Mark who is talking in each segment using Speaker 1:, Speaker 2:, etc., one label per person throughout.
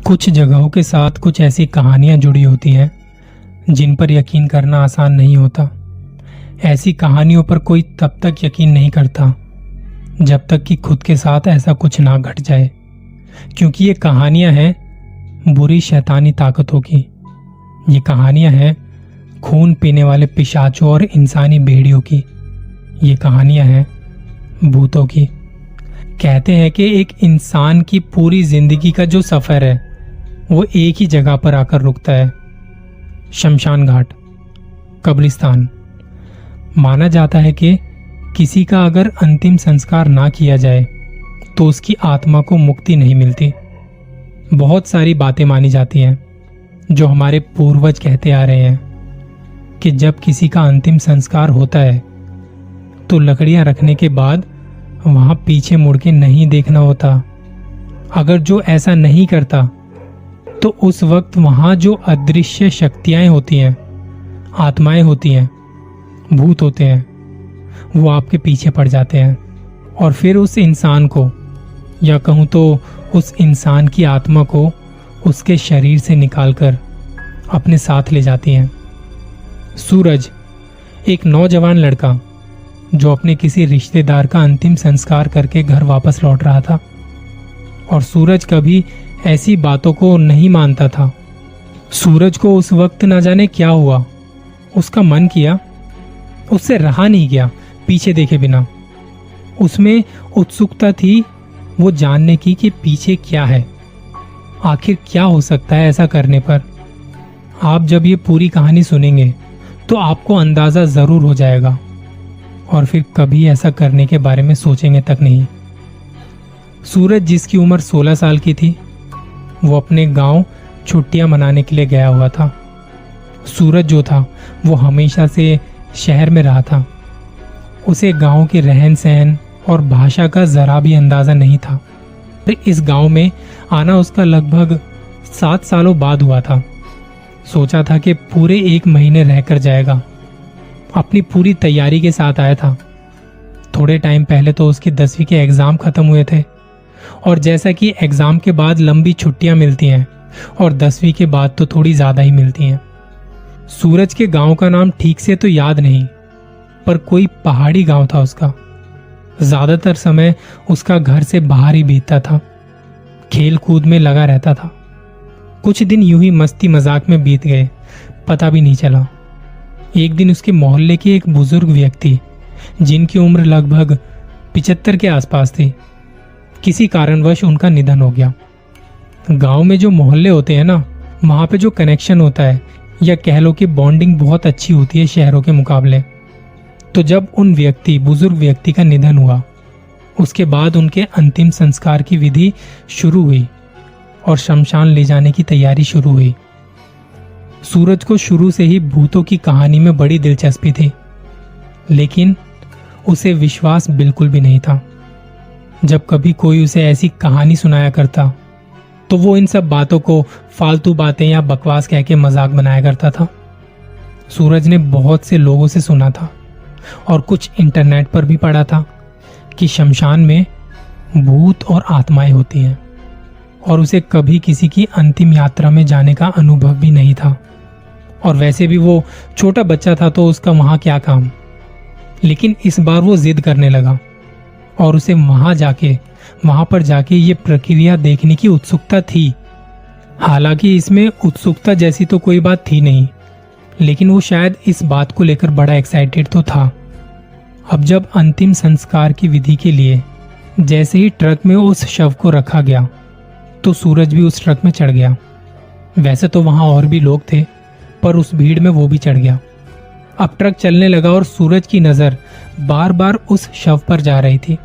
Speaker 1: कुछ जगहों के साथ कुछ ऐसी कहानियां जुड़ी होती हैं जिन पर यकीन करना आसान नहीं होता। ऐसी कहानियों पर कोई तब तक यकीन नहीं करता जब तक कि खुद के साथ ऐसा कुछ ना घट जाए, क्योंकि ये कहानियां हैं बुरी शैतानी ताकतों की। ये कहानियां हैं खून पीने वाले पिशाचों और इंसानी भेड़ियों की। ये कहानियां हैं भूतों की। कहते हैं कि एक इंसान की पूरी जिंदगी का जो सफर है वो एक ही जगह पर आकर रुकता है, शमशान घाट, कब्रिस्तान। माना जाता है कि किसी का अगर अंतिम संस्कार ना किया जाए तो उसकी आत्मा को मुक्ति नहीं मिलती। बहुत सारी बातें मानी जाती हैं जो हमारे पूर्वज कहते आ रहे हैं कि जब किसी का अंतिम संस्कार होता है तो लकड़ियां रखने के बाद वहां पीछे मुड़ के नहीं देखना होता। अगर जो ऐसा नहीं करता तो उस वक्त वहां जो अदृश्य शक्तियां होती हैं, आत्माएं होती हैं, भूत होते हैं, वो आपके पीछे पड़ जाते हैं और फिर उस इंसान को, या कहूं तो उस इंसान की आत्मा को उसके शरीर से निकालकर अपने साथ ले जाती हैं। सूरज एक नौजवान लड़का जो अपने किसी रिश्तेदार का अंतिम संस्कार करके घर वापस लौट रहा था, और सूरज कभी ऐसी बातों को नहीं मानता था। सूरज को उस वक्त ना जाने क्या हुआ, उसका मन किया, उससे रहा नहीं गया पीछे देखे बिना। उसमें उत्सुकता थी वो जानने की कि पीछे क्या है, आखिर क्या हो सकता है ऐसा करने पर। आप जब ये पूरी कहानी सुनेंगे तो आपको अंदाजा जरूर हो जाएगा और फिर कभी ऐसा करने के बारे में सोचेंगे तक नहीं। सूरज, जिसकी उम्र 16 साल की थी, वो अपने गांव छुट्टियां मनाने के लिए गया हुआ था। सूरज जो था वो हमेशा से शहर में रहा था। उसे गांव के रहन सहन और भाषा का जरा भी अंदाजा नहीं था। इस गांव में आना उसका लगभग 7 सालों बाद हुआ था। सोचा था कि पूरे 1 महीने रहकर जाएगा। अपनी पूरी तैयारी के साथ आया था। थोड़े टाइम पहले तो उसके 10वीं के एग्जाम खत्म हुए थे, और जैसा कि एग्जाम के बाद लंबी छुट्टियां मिलती हैं और 10वीं के बाद तो थोड़ी ज्यादा ही मिलती हैं। सूरज के गांव का नाम ठीक से तो याद नहीं, पर कोई पहाड़ी गांव था उसका। ज्यादातर समय उसका घर से बाहर ही बीतता था, खेल कूद में लगा रहता था। कुछ दिन यूं ही मस्ती मजाक में बीत गए, पता भी नहीं चला। एक दिन उसके मोहल्ले के एक बुजुर्ग व्यक्ति, जिनकी उम्र लगभग 75 के आसपास थी, किसी कारणवश उनका निधन हो गया। गांव में जो मोहल्ले होते हैं ना, वहां पे जो कनेक्शन होता है, या कह लो कि बॉन्डिंग बहुत अच्छी होती है शहरों के मुकाबले। तो जब उन बुजुर्ग व्यक्ति का निधन हुआ, उसके बाद उनके अंतिम संस्कार की विधि शुरू हुई और शमशान ले जाने की तैयारी शुरू हुई। सूरज को शुरू से ही भूतों की कहानी में बड़ी दिलचस्पी थी, लेकिन उसे विश्वास बिल्कुल भी नहीं था। जब कभी कोई उसे ऐसी कहानी सुनाया करता तो वो इन सब बातों को फालतू बातें या बकवास कह के मजाक बनाया करता था। सूरज ने बहुत से लोगों से सुना था और कुछ इंटरनेट पर भी पढ़ा था कि शमशान में भूत और आत्माएं होती हैं, और उसे कभी किसी की अंतिम यात्रा में जाने का अनुभव भी नहीं था। और वैसे भी वो छोटा बच्चा था तो उसका वहां क्या काम। लेकिन इस बार वो जिद करने लगा और उसे वहां पर जाके ये प्रक्रिया देखने की उत्सुकता थी। हालांकि इसमें उत्सुकता जैसी तो कोई बात थी नहीं, लेकिन वो शायद इस बात को लेकर बड़ा एक्साइटेड तो था। अब जब अंतिम संस्कार की विधि के लिए जैसे ही ट्रक में उस शव को रखा गया तो सूरज भी उस ट्रक में चढ़ गया। वैसे तो वहां और भी लोग थे, पर उस भीड़ में वो भी चढ़ गया। अब ट्रक चलने लगा और सूरज की नजर बार बार उस शव पर जा रही थी।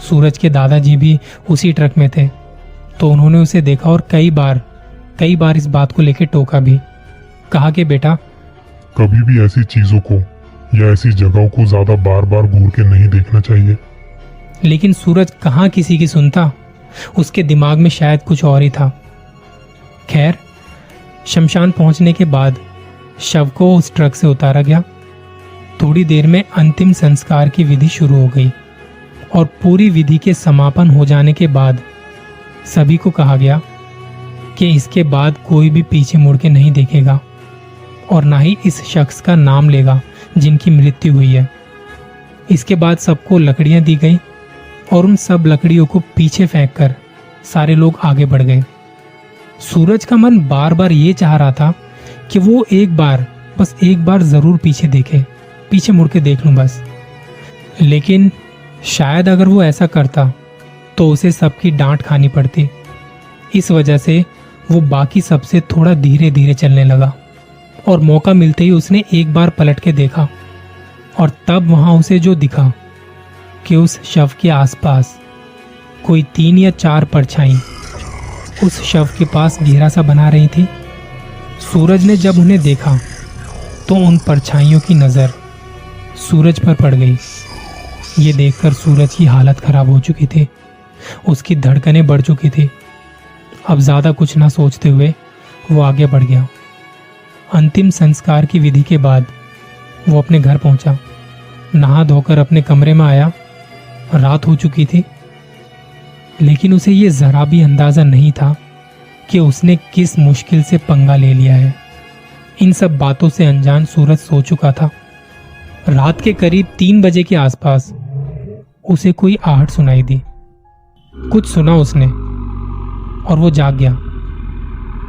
Speaker 1: सूरज के दादाजी भी उसी ट्रक में थे, तो उन्होंने उसे देखा और कई बार इस बात को लेकर टोका भी। कहा कि बेटा,
Speaker 2: कभी भी ऐसी चीजों को या ऐसी जगहों को ज्यादा बार बार घूर के नहीं देखना चाहिए।
Speaker 1: लेकिन सूरज कहाँ किसी की सुनता। उसके दिमाग में शायद कुछ और ही था। खैर, शमशान पहुंचने के बाद शव को उस ट्रक से उतारा गया। थोड़ी देर में अंतिम संस्कार की विधि शुरू हो गई और पूरी विधि के समापन हो जाने के बाद सभी को कहा गया कि इसके बाद कोई भी पीछे मुड़ के नहीं देखेगा और ना ही इस शख्स का नाम लेगा जिनकी मृत्यु हुई है। इसके बाद सबको लकड़ियां दी गई और उन सब लकड़ियों को पीछे फेंककर सारे लोग आगे बढ़ गए। सूरज का मन बार बार ये चाह रहा था कि वो बस एक बार जरूर पीछे देखे, पीछे मुड़ के देख लूं बस। लेकिन शायद अगर वो ऐसा करता तो उसे सबकी डांट खानी पड़ती। इस वजह से वो बाकी सबसे थोड़ा धीरे धीरे चलने लगा और मौका मिलते ही उसने एक बार पलट के देखा और तब वहां उसे जो दिखा कि उस शव के आसपास कोई 3 या 4 परछाई उस शव के पास घेरा सा बना रही थी। सूरज ने जब उन्हें देखा तो उन परछाइयों की नज़र सूरज पर पड़ गई। ये देखकर सूरज की हालत खराब हो चुकी थी, उसकी धड़कनें बढ़ चुकी थी। अब ज़्यादा कुछ ना सोचते हुए वो आगे बढ़ गया। अंतिम संस्कार की विधि के बाद वो अपने घर पहुंचा, नहा धोकर अपने कमरे में आया। रात हो चुकी थी, लेकिन उसे ये जरा भी अंदाजा नहीं था कि उसने किस मुश्किल से पंगा ले लिया है। इन सब बातों से अनजान सूरज सो चुका था। रात के करीब 3 बजे के आसपास उसे कोई आहट सुनाई दी। कुछ सुना उसने और वो जाग गया।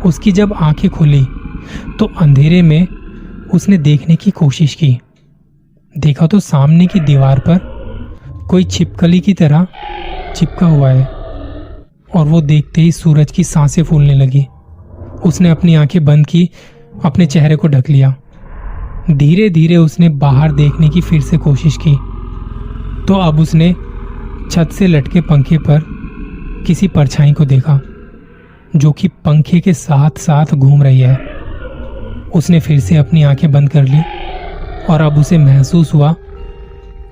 Speaker 1: उसकी जब आंखें खुली तो अंधेरे में उसने देखने की कोशिश की। देखा तो सामने की दीवार पर कोई छिपकली की तरह चिपका हुआ है और वो देखते ही सूरज की सांसें फूलने लगी। उसने अपनी आंखें बंद की, अपने चेहरे को ढक लिया। धीरे धीरे उसने बाहर देखने की फिर से कोशिश की तो अब उसने छत से लटके पंखे पर किसी परछाई को देखा जो कि पंखे के साथ साथ घूम रही है। उसने फिर से अपनी आंखें बंद कर ली और अब उसे महसूस हुआ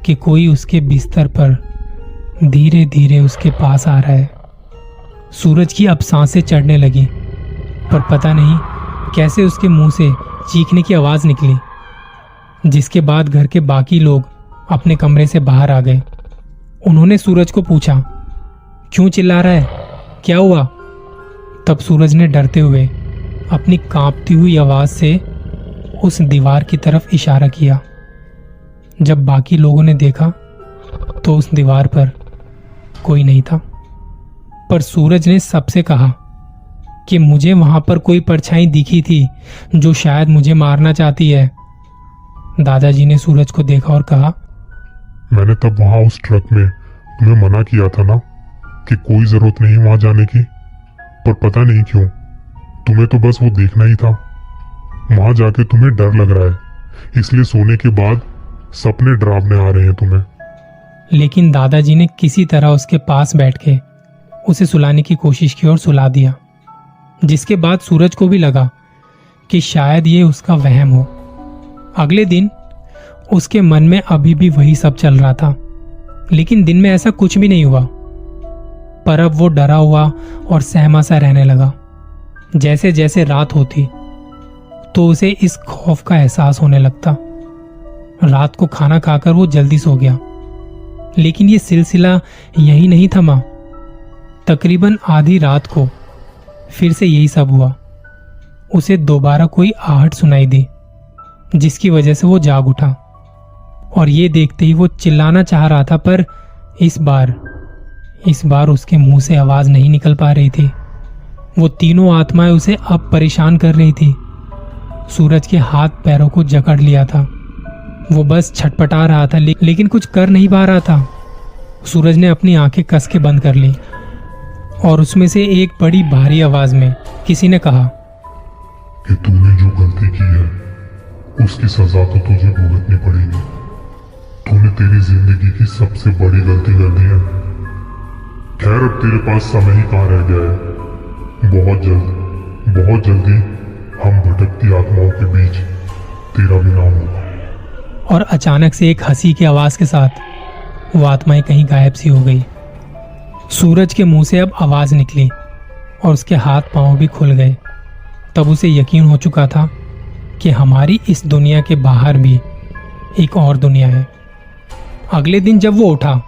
Speaker 1: कि कोई उसके बिस्तर पर धीरे धीरे उसके पास आ रहा है। सूरज की अब सांसें चढ़ने लगी, पर पता नहीं कैसे उसके मुंह से चीखने की आवाज निकली, जिसके बाद घर के बाकी लोग अपने कमरे से बाहर आ गए। उन्होंने सूरज को पूछा, क्यों चिल्ला रहा है, क्या हुआ? तब सूरज ने डरते हुए अपनी कांपती हुई आवाज से उस दीवार की तरफ इशारा किया। जब बाकी लोगों ने देखा तो उस दीवार पर कोई नहीं था, पर सूरज ने सबसे कहा कि मुझे वहां पर कोई परछाई दिखी थी जो शायद मुझे मारना चाहती है। दादाजी ने सूरज को देखा और कहा,
Speaker 2: मैंने तब वहां उस ट्रक में तुम्हें मना किया था ना कि कोई जरूरत नहीं वहां जाने की, पर पता नहीं क्यों तुम्हें तो बस वो देखना ही था। वहां जाके तुम्हें डर लग रहा है, इसलिए सोने के बाद सपने डरावने आ रहे हैं तुम्हें।
Speaker 1: लेकिन दादाजी ने किसी तरह उसके पास बैठ के उसे सुलाने की कोशिश की और सुला दिया, जिसके बाद सूरज को भी लगा कि शायद ये उसका वहम हो। अगले दिन उसके मन में अभी भी वही सब चल रहा था, लेकिन दिन में ऐसा कुछ भी नहीं हुआ। पर अब वो डरा हुआ और सहमा सा रहने लगा। जैसे जैसे रात होती तो उसे इस खौफ का एहसास होने लगता। रात को खाना खाकर वो जल्दी सो गया, लेकिन ये सिलसिला यही नहीं थमा। तकरीबन आधी रात को फिर से यही सब हुआ। उसे दोबारा कोई आहट सुनाई दी, जिसकी वजह से वो जाग उठा और ये देखते ही वो चिल्लाना चाह रहा था, पर इस बार उसके मुंह से आवाज नहीं निकल पा रही थी। वो तीनों आत्माएं उसे अब परेशान कर रही थी। सूरज के हाथ पैरों को जकड़ लिया था। वो बस छटपटा रहा था, लेकिन कुछ कर नहीं पा रहा था। सूरज ने अपनी आंखें कस के बंद कर ली और उसमें से एक बड़ी भारी आवाज में किसी ने कहा
Speaker 2: कि तूने जो गलती की है उसकी सजा तो तुझे भुगतनी पड़ेगी। तूने तेरी जिंदगी की सबसे बड़ी गलती कर दी है। खैर, अब तेरे पास समय ही कहाँ रह गया है। बहुत जल्दी हम भटकती आत्माओं के बीच तेरा भी नाम होगा।
Speaker 1: और अचानक से एक हंसी की आवाज के साथ वो आत्माएं कहीं गायब सी हो गई। सूरज के मुंह से अब आवाज निकली और उसके हाथ पांव भी खुल गए। तब उसे यकीन हो चुका था कि हमारी इस दुनिया के बाहर भी एक और दुनिया है। अगले दिन जब वो उठा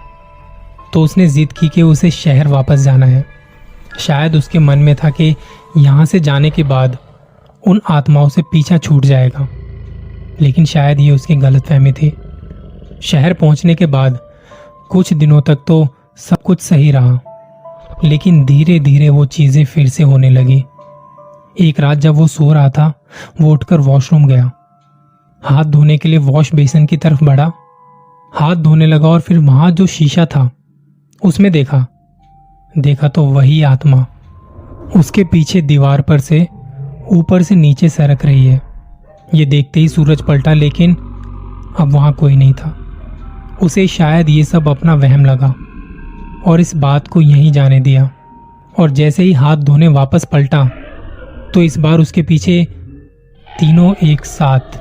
Speaker 1: तो उसने जिद की कि उसे शहर वापस जाना है। शायद उसके मन में था कि यहाँ से जाने के बाद उन आत्माओं से पीछा छूट जाएगा, लेकिन शायद ये उसकी गलतफहमी थी। शहर पहुंचने के बाद कुछ दिनों तक तो सब कुछ सही रहा, लेकिन धीरे धीरे वो चीजें फिर से होने लगी। एक रात जब वो सो रहा था, वो उठकर वॉशरूम गया। हाथ धोने के लिए वॉश बेसिन की तरफ बढ़ा, हाथ धोने लगा और फिर वहां जो शीशा था उसमें देखा तो वही आत्मा उसके पीछे दीवार पर से ऊपर से नीचे सरक रही है। ये देखते ही सूरज पलटा, लेकिन अब वहां कोई नहीं था। उसे शायद ये सब अपना वहम लगा और इस बात को यहीं जाने दिया। और जैसे ही हाथ धोने वापस पलटा तो इस बार उसके पीछे तीनों एक साथ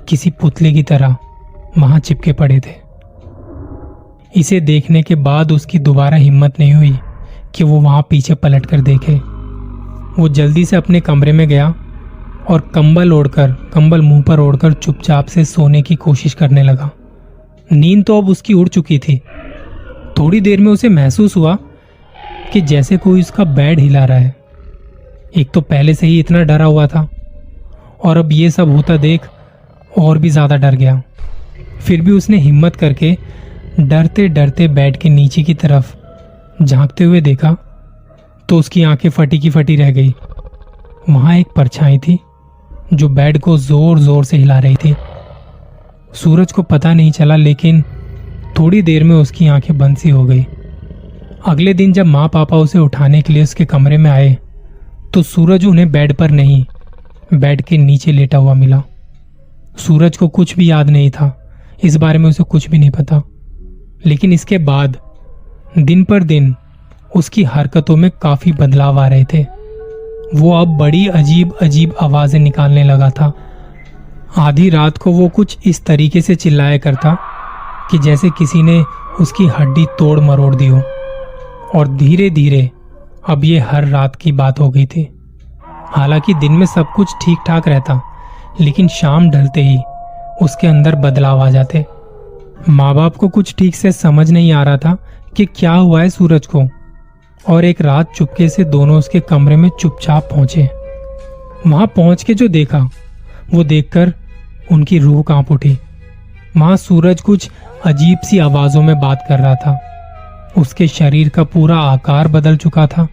Speaker 1: किसी पुतले की तरह वहां चिपके पड़े थे। इसे देखने के बाद उसकी दोबारा हिम्मत नहीं हुई कि वो वहां पीछे पलट कर देखे। वो जल्दी से अपने कमरे में गया और कंबल मुंह पर ओढ़कर चुपचाप से सोने की कोशिश करने लगा। नींद तो अब उसकी उड़ चुकी थी। थोड़ी देर में उसे महसूस हुआ कि जैसे कोई उसका बेड हिला रहा है। एक तो पहले से ही इतना डरा हुआ था और अब ये सब होता देख और भी ज्यादा डर गया। फिर भी उसने हिम्मत करके डरते डरते बेड के नीचे की तरफ झांकते हुए देखा तो उसकी आंखें फटी की फटी रह गई। वहां एक परछाई थी जो बेड को जोर जोर से हिला रही थी। सूरज को पता नहीं चला, लेकिन थोड़ी देर में उसकी आंखें बंद सी हो गई। अगले दिन जब माँ पापा उसे उठाने के लिए उसके कमरे में आए तो सूरज उन्हें बेड पर नहीं, बेड के नीचे लेटा हुआ मिला। सूरज को कुछ भी याद नहीं था, इस बारे में उसे कुछ भी नहीं पता। लेकिन इसके बाद दिन पर दिन उसकी हरकतों में काफी बदलाव आ रहे थे। वो अब बड़ी अजीब अजीब आवाजें निकालने लगा था। आधी रात को वो कुछ इस तरीके से चिल्लाया करता कि जैसे किसी ने उसकी हड्डी तोड़ मरोड़ दी हो। और धीरे धीरे अब ये हर रात की बात हो गई थी। हालांकि दिन में सब कुछ ठीक ठाक रहता, लेकिन शाम ढलते ही उसके अंदर बदलाव आ जाते। माँ बाप को कुछ ठीक से समझ नहीं आ रहा था कि क्या हुआ है सूरज को। और एक रात चुपके से दोनों उसके कमरे में चुपचाप पहुंचे। वहां पहुंच के जो देखा वो देखकर उनकी रूह कांप उठी। वहां सूरज कुछ अजीब सी आवाजों में बात कर रहा था। उसके शरीर का पूरा आकार बदल चुका था,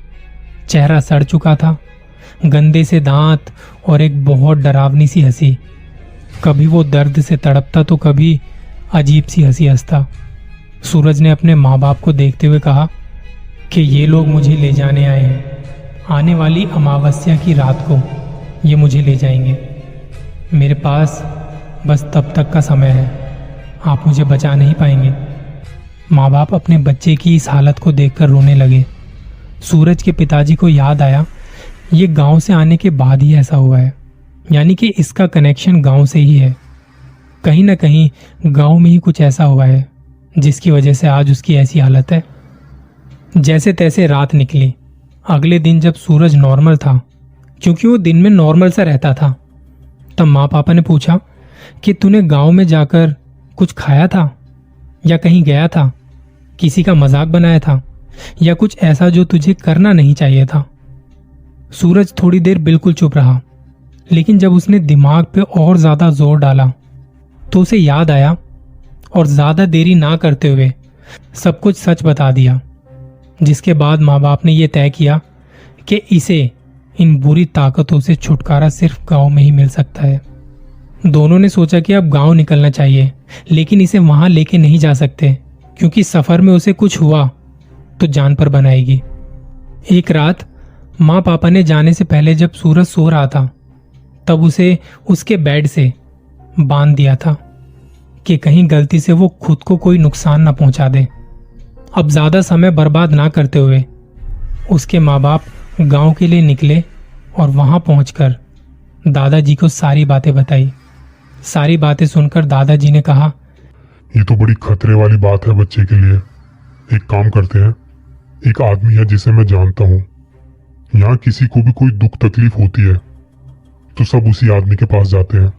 Speaker 1: चेहरा सड़ चुका था, गंदे से दांत और एक बहुत डरावनी सी हंसी। कभी वो दर्द से तड़पता तो कभी अजीब सी हंसी हंसता। सूरज ने अपने माँ बाप को देखते हुए कहा कि ये लोग मुझे ले जाने आए हैं। आने वाली अमावस्या की रात को ये मुझे ले जाएंगे। मेरे पास बस तब तक का समय है, आप मुझे बचा नहीं पाएंगे। माँ बाप अपने बच्चे की इस हालत को देखकर रोने लगे। सूरज के पिताजी को याद आया ये गांव से आने के बाद ही ऐसा हुआ है, यानी कि इसका कनेक्शन गांव से ही है। कहीं ना कहीं गांव में ही कुछ ऐसा हुआ है जिसकी वजह से आज उसकी ऐसी हालत है। जैसे तैसे रात निकली। अगले दिन जब सूरज नॉर्मल था, क्योंकि वो दिन में नॉर्मल सा रहता था, तब माँ पापा ने पूछा कि तूने गांव में जाकर कुछ खाया था या कहीं गया था, किसी का मजाक बनाया था या कुछ ऐसा जो तुझे करना नहीं चाहिए था। सूरज थोड़ी देर बिल्कुल चुप रहा, लेकिन जब उसने दिमाग पे और ज्यादा जोर डाला तो उसे याद आया और ज्यादा देरी ना करते हुए सब कुछ सच बता दिया। जिसके बाद माँ बाप ने यह तय किया कि इसे इन बुरी ताकतों से छुटकारा सिर्फ गांव में ही मिल सकता है। दोनों ने सोचा कि अब गांव निकलना चाहिए, लेकिन इसे वहां लेके नहीं जा सकते, क्योंकि सफर में उसे कुछ हुआ तो जान पर बनाएगी। एक रात माँ पापा ने जाने से पहले जब सूरज सो रहा था, तब उसे उसके बेड से बांध दिया था कि कहीं गलती से वो खुद को कोई नुकसान न पहुंचा दे। अब ज्यादा समय बर्बाद ना करते हुए उसके माँ बाप गांव के लिए निकले और वहां पहुंचकर दादाजी को सारी बातें बताई। सारी बातें सुनकर दादाजी ने कहा,
Speaker 2: ये तो बड़ी खतरे वाली बात है बच्चे के लिए। एक काम करते हैं, एक आदमी है जिसे मैं जानता हूँ। यहाँ किसी को भी कोई दुख तकलीफ होती है तो सब उसी आदमी के पास जाते हैं।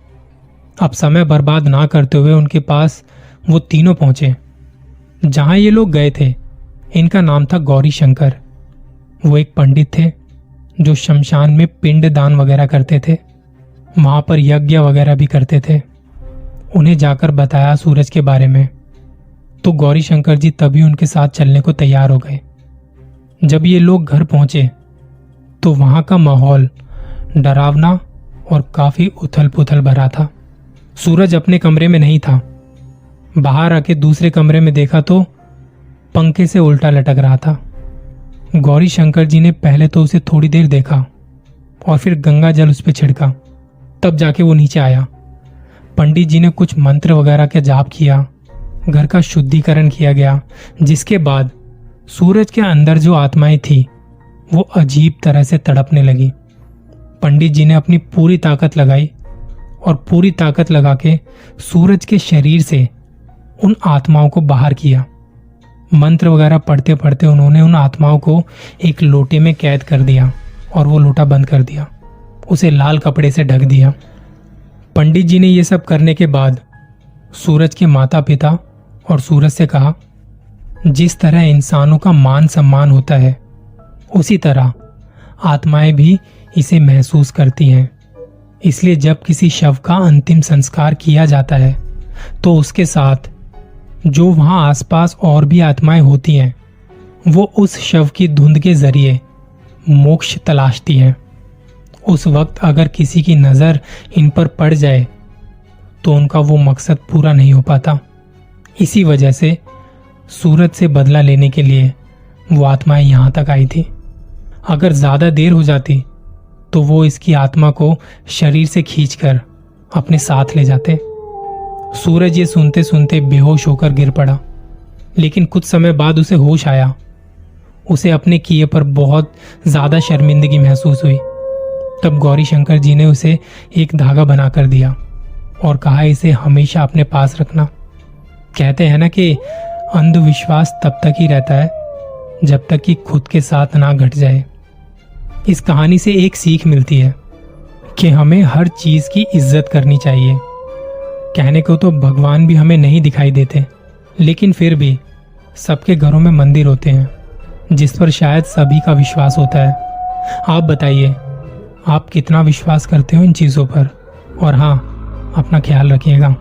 Speaker 1: अब समय बर्बाद ना करते हुए उनके पास वो तीनों पहुंचे। जहां ये लोग गए थे, इनका नाम था गौरी शंकर। वो एक पंडित थे जो शमशान में पिंड दान वगैरह करते थे, वहां पर यज्ञ वगैरह भी करते थे, उन्हें जाकर बताया सूरज के बारे में। तो गौरी शंकर जी तभी उनके साथ चलने को तैयार हो गए। जब ये लोग घर पहुंचे तो वहां का माहौल डरावना और काफी उथल पुथल भरा था। सूरज अपने कमरे में नहीं था। बाहर आके दूसरे कमरे में देखा तो पंखे से उल्टा लटक रहा था। गौरी शंकर जी ने पहले तो उसे थोड़ी देर देखा और फिर गंगा जल उस पर छिड़का, तब जाके वो नीचे आया। पंडित जी ने कुछ मंत्र वगैरह का जाप किया, घर का शुद्धिकरण किया गया, जिसके बाद सूरज के अंदर जो आत्माएं थी वो अजीब तरह से तड़पने लगी। पंडित जी ने अपनी पूरी ताकत लगाई और पूरी ताकत लगा के सूरज के शरीर से उन आत्माओं को बाहर किया। मंत्र वगैरह पढ़ते पढ़ते उन्होंने उन आत्माओं को एक लोटे में कैद कर दिया और वो लोटा बंद कर दिया, उसे लाल कपड़े से ढक दिया। पंडित जी ने ये सब करने के बाद सूरज के माता पिता और सूरज से कहा, जिस तरह इंसानों का मान सम्मान होता है उसी तरह आत्माएं भी इसे महसूस करती हैं। इसलिए जब किसी शव का अंतिम संस्कार किया जाता है तो उसके साथ जो वहां आसपास और भी आत्माएं होती हैं वो उस शव की धुंध के जरिए मोक्ष तलाशती हैं। उस वक्त अगर किसी की नजर इन पर पड़ जाए तो उनका वो मकसद पूरा नहीं हो पाता। इसी वजह से सूरज से बदला लेने के लिए वो आत्माएं यहां तक आई थी। अगर ज्यादा देर हो जाती तो वो इसकी आत्मा को शरीर से खींचकर अपने साथ ले जाते। सूरज ये सुनते सुनते बेहोश होकर गिर पड़ा, लेकिन कुछ समय बाद उसे होश आया। उसे अपने किए पर बहुत ज्यादा शर्मिंदगी महसूस हुई। तब गौरी शंकर जी ने उसे एक धागा बना कर दिया और कहा, इसे हमेशा अपने पास रखना। कहते हैं ना कि अंधविश्वास तब तक ही रहता है जब तक कि खुद के साथ ना घट जाए। इस कहानी से एक सीख मिलती है कि हमें हर चीज की इज्जत करनी चाहिए। कहने को तो भगवान भी हमें नहीं दिखाई देते, लेकिन फिर भी सबके घरों में मंदिर होते हैं जिस पर शायद सभी का विश्वास होता है। आप बताइए, आप कितना विश्वास करते हो इन चीजों पर? और हाँ, अपना ख्याल रखिएगा।